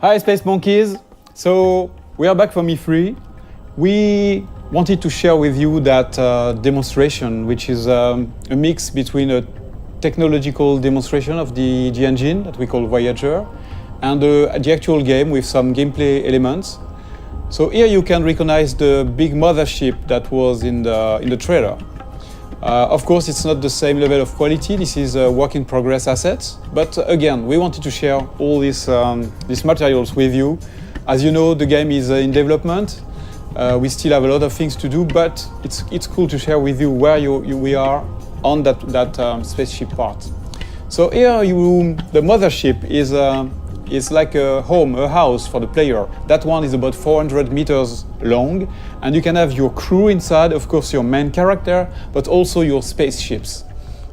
Hi Space Monkeys! So we are back from E3. We wanted to share with you that demonstration, which is a mix between a technological demonstration of the engine that we call Voyager and the actual game with some gameplay elements. So here you can recognize the big mothership that was in the trailer. Of course, it's not the same level of quality. This is a work in progress assets. But again, we wanted to share all these materials with you. As you know, the game is in development. We still have a lot of things to do, but it's cool to share with you where we are on that spaceship part. So here, the mothership is like a home, a house for the player. That one is about 400 meters long, and you can have your crew inside, of course your main character, but also your spaceships.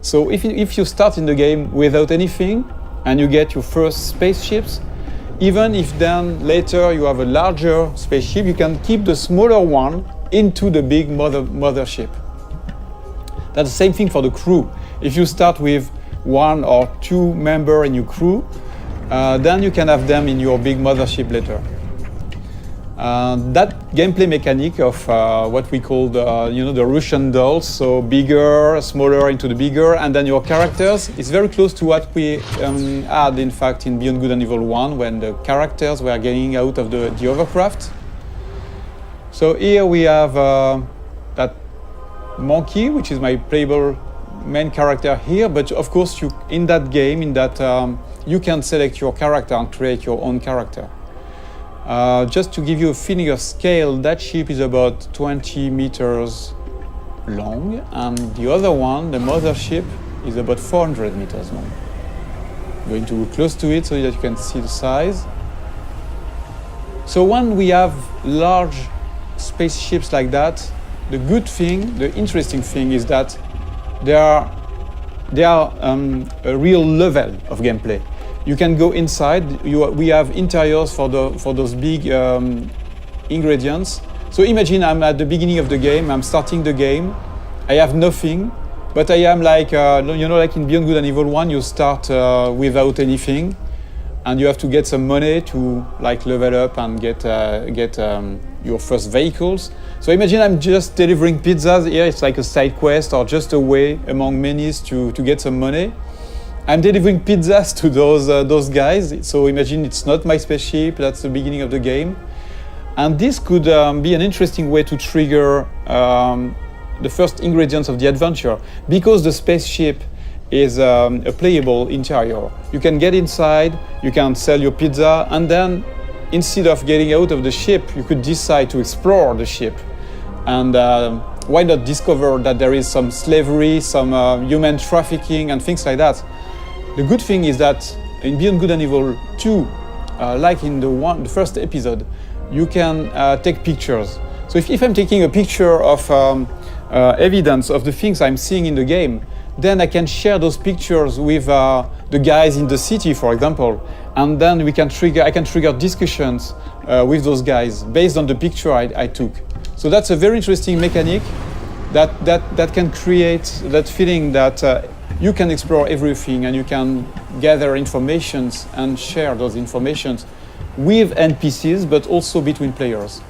So if you start in the game without anything, and you get your first spaceships, even if then later you have a larger spaceship, you can keep the smaller one into the big mothership. That's the same thing for the crew. If you start with 1 or 2 members in your crew, then you can have them in your big mothership later. That gameplay mechanic of what we call the Russian dolls, so bigger, smaller into the bigger, and then your characters, is very close to what we had in fact in Beyond Good and Evil 1, when the characters were getting out of the hovercraft. So here we have that monkey, which is my playable main character here, but of course in that game, you can select your character and create your own character. Just to give you a feeling of scale, that ship is about 20 meters long, and the other one, the mothership, is about 400 meters long. I'm going to go close to it so that you can see the size. So when we have large spaceships like that, the good thing, the interesting thing is that they are a real level of gameplay. You can go inside. We have interiors for those big ingredients. So imagine I'm at the beginning of the game. I'm starting the game. I have nothing, but I am like like in Beyond Good and Evil 1, you start without anything, and you have to get some money to like level up and get your first vehicles. So imagine I'm just delivering pizzas here. It's like a side quest or just a way among many to get some money. I'm delivering pizzas to those guys. So imagine it's not my spaceship. That's the beginning of the game, and this could be an interesting way to trigger the first ingredients of the adventure, because the spaceship is a playable interior. You can get inside, you can sell your pizza, and then instead of getting out of the ship, you could decide to explore the ship. And why not discover that there is some slavery, some human trafficking and things like that. The good thing is that in Beyond Good and Evil 2, like in the first episode, you can take pictures. So if I'm taking a picture of evidence of the things I'm seeing in the game, then I can share those pictures with the guys in the city, for example, and then I can trigger discussions with those guys based on the picture I took. So that's a very interesting mechanic that can create that feeling that you can explore everything and you can gather informations and share those informations with NPCs, but also between players.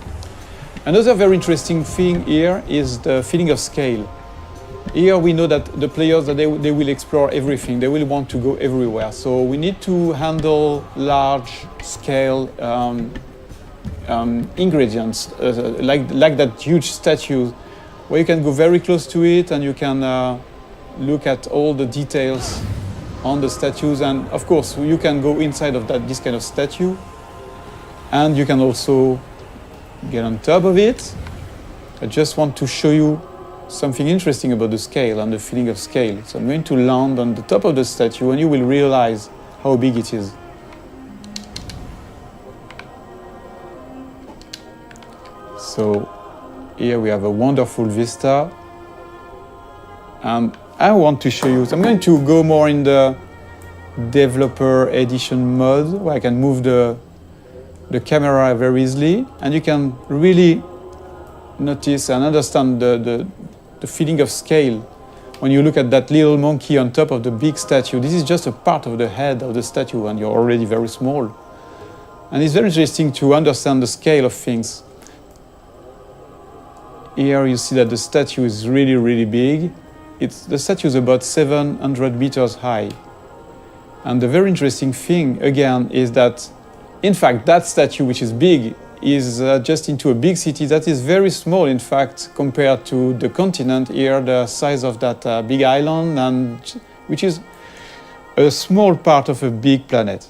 Another very interesting thing here is the feeling of scale. Here we know that the players, they will explore everything. They will want to go everywhere. So we need to handle large scale ingredients, like that huge statue, where you can go very close to it and you can look at all the details on the statues. And of course, you can go inside of this kind of statue, and you can also get on top of it. I just want to show you something interesting about the scale and the feeling of scale. So I'm going to land on the top of the statue, and you will realize how big it is. So here we have a wonderful vista. I want to show you, so I'm going to go more in the developer edition mode, where I can move the camera very easily, and you can really notice and understand the feeling of scale when you look at that little monkey on top of the big statue. This is just a part of the head of the statue, and you're already very small. And it's very interesting to understand the scale of things. Here you see that the statue is really, really big. The statue is about 700 meters high. And the very interesting thing, again, is that, in fact, that statue, which is big, is just into a big city that is very small, in fact, compared to the continent here, the size of that big island, and which is a small part of a big planet.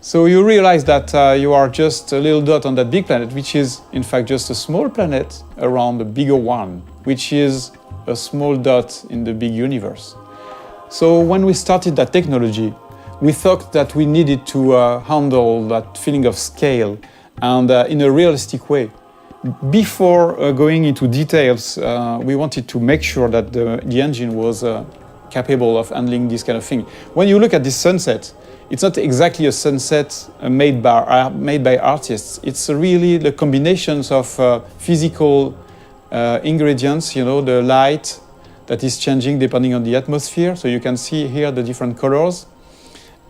So you realize that you are just a little dot on that big planet, which is, in fact, just a small planet around a bigger one, which is a small dot in the big universe. So when we started that technology, we thought that we needed to handle that feeling of scale and in a realistic way. Before going into details, we wanted to make sure that the engine was capable of handling this kind of thing. When you look at this sunset, it's not exactly a sunset made by artists. It's really the combinations of physical ingredients, you know, the light that is changing depending on the atmosphere. So you can see here the different colors.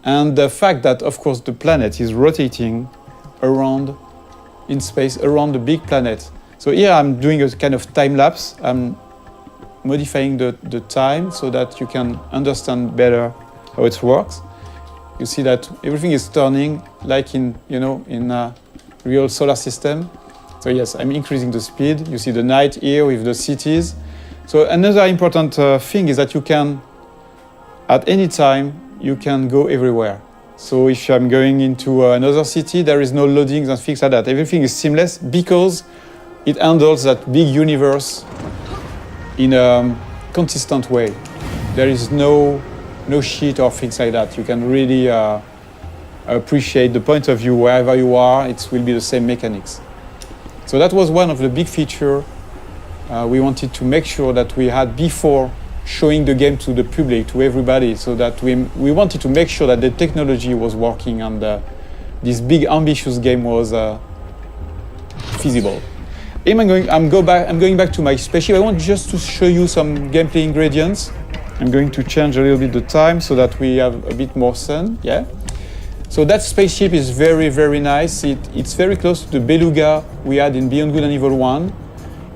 And the fact that, of course, the planet is rotating around in space, around the big planet. So here I'm doing a kind of time lapse. I'm modifying the time so that you can understand better how it works. You see that everything is turning like in a real solar system. So yes, I'm increasing the speed. You see the night here with the cities. So another important thing is that you can, at any time, you can go everywhere. So if I'm going into another city, there is no loadings and things like that. Everything is seamless because it handles that big universe in a consistent way. There is no sheet or things like that. You can really appreciate the point of view wherever you are. It will be the same mechanics. So that was one of the big features we wanted to make sure that we had before showing the game to the public, to everybody, so that we wanted to make sure that the technology was working and this big ambitious game was feasible. I'm going back to my spaceship. I want just to show you some gameplay ingredients. I'm going to change a little bit the time so that we have a bit more sun. Yeah. So that spaceship is very, very nice. It's very close to the Beluga we had in Beyond Good and Evil 1.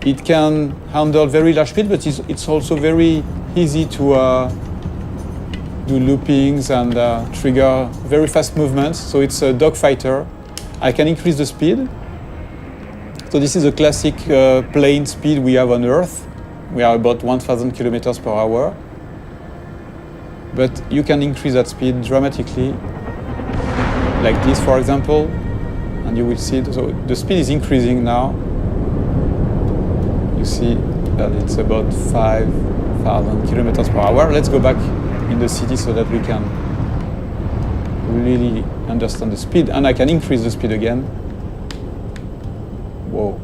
It can handle very large speed, but it's also very easy to do loopings and trigger very fast movements. So it's a dogfighter. I can increase the speed. So this is a classic plane speed we have on Earth. We are about 1,000 kilometers per hour. But you can increase that speed dramatically, like this, for example, and you will see it. So the speed is increasing now. You see that it's about 5,000 kilometers per hour. Let's go back in the city so that we can really understand the speed. And I can increase the speed again. Whoa.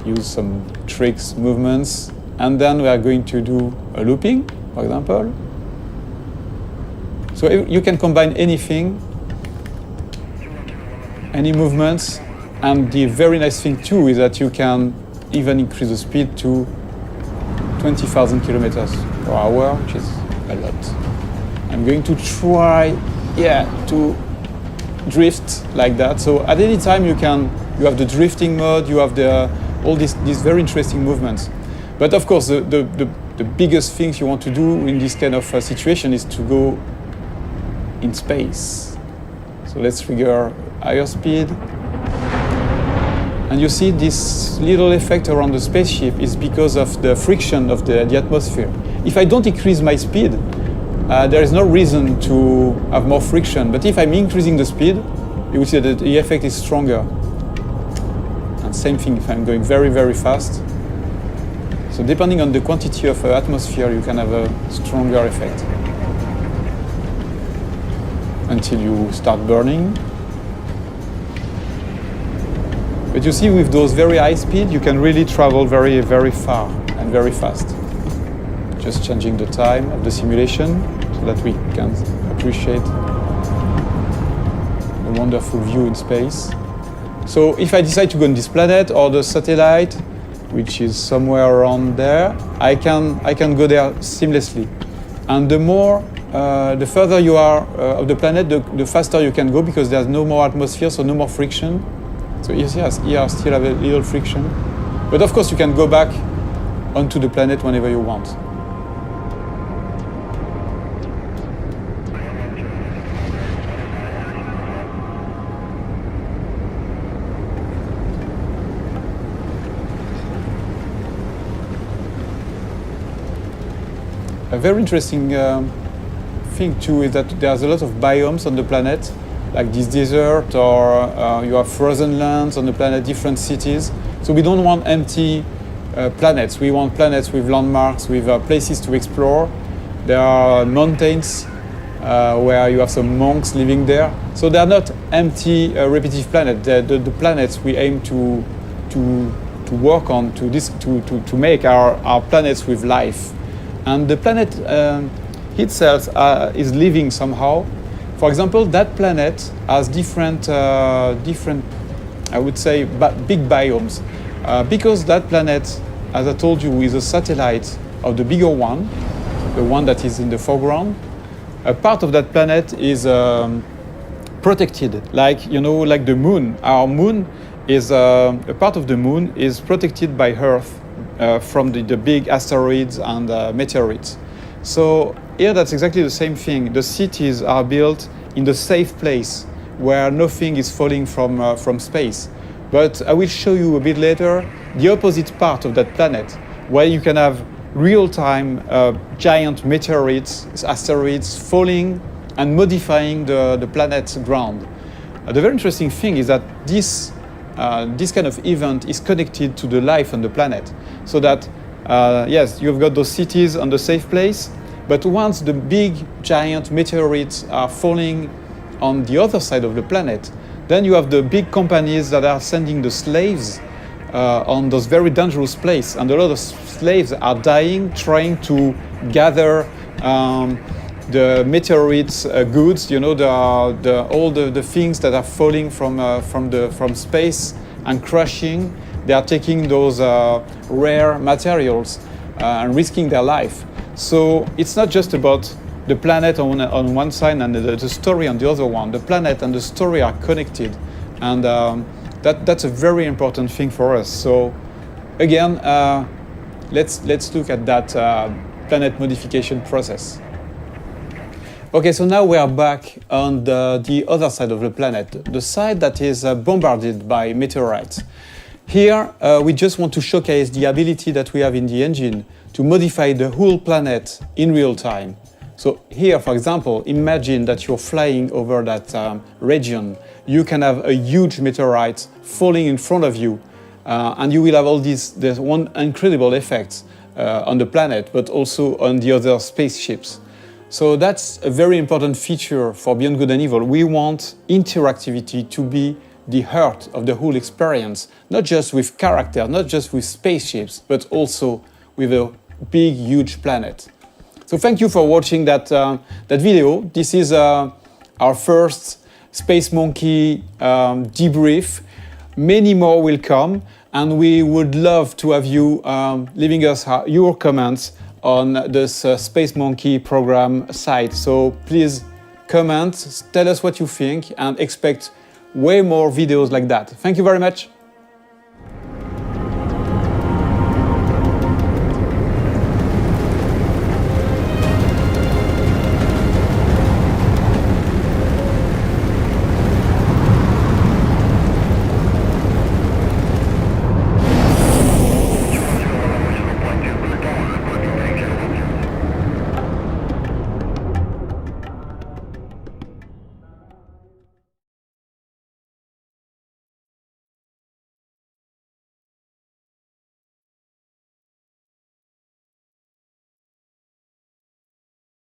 Use some tricks, movements. And then we are going to do a looping, for example. So you can combine anything, any movements, and the very nice thing too is that you can even increase the speed to 20,000 kilometers per hour, which is a lot. I'm going to try, to drift like that. So at any time you have the drifting mode, you have all these very interesting movements. But of course, the biggest things you want to do in this kind of situation is to go in space. So let's trigger higher speed. And you see this little effect around the spaceship is because of the friction of the atmosphere. If I don't increase my speed, there is no reason to have more friction. But if I'm increasing the speed, you will see that the effect is stronger. And same thing if I'm going very, very fast. So depending on the quantity of atmosphere, you can have a stronger effect. Until you start burning. But you see, with those very high speed, you can really travel very, very far and very fast. Just changing the time of the simulation so that we can appreciate the wonderful view in space. So if I decide to go on this planet or the satellite, which is somewhere around there, I can go there seamlessly. And the more the further you are of the planet, the faster you can go because there's no more atmosphere, so no more friction. So here still have a little friction. But of course you can go back onto the planet whenever you want. A very interesting thing too is that there's a lot of biomes on the planet, like this desert, or you have frozen lands on the planet, different cities. So we don't want empty planets. We want planets with landmarks, with places to explore. There are mountains where you have some monks living there. So they are not empty, repetitive planets. The planets we aim to work on, to make our planets with life. And the planet itself is living somehow. For example, that planet has different, I would say, big biomes. Because that planet, as I told you, is a satellite of the bigger one, the one that is in the foreground. A part of that planet is protected, like the moon. Our moon is a part of the moon is protected by Earth from the big asteroids and meteorites. So here that's exactly the same thing. The cities are built in the safe place where nothing is falling from space. But I will show you a bit later the opposite part of that planet, where you can have real-time giant meteorites, asteroids falling and modifying the planet's ground. The very interesting thing is that this kind of event is connected to the life on the planet. So that, yes, you've got those cities on the safe place, but once the big giant meteorites are falling on the other side of the planet, then you have the big companies that are sending the slaves on those very dangerous places. And a lot of slaves are dying trying to gather the meteorites goods, all the things that are falling from space and crashing. They are taking those rare materials and risking their life. So it's not just about the planet on one side and the story on the other one. The planet and the story are connected, and that's a very important thing for us. So again, let's look at that planet modification process. Okay, so now we are back on the other side of the planet, the side that is bombarded by meteorites. Here, we just want to showcase the ability that we have in the engine to modify the whole planet in real time. So here, for example, imagine that you're flying over that region. You can have a huge meteorite falling in front of you, and you will have all these one incredible effects on the planet, but also on the other spaceships. So that's a very important feature for Beyond Good and Evil. We want interactivity to be the heart of the whole experience, not just with characters, not just with spaceships, but also with a big, huge planet. So thank you for watching that video. This is our first Space Monkey debrief. Many more will come, and we would love to have you leaving us your comments on this Space Monkey program site. So please comment, tell us what you think, and expect way more videos like that. Thank you very much.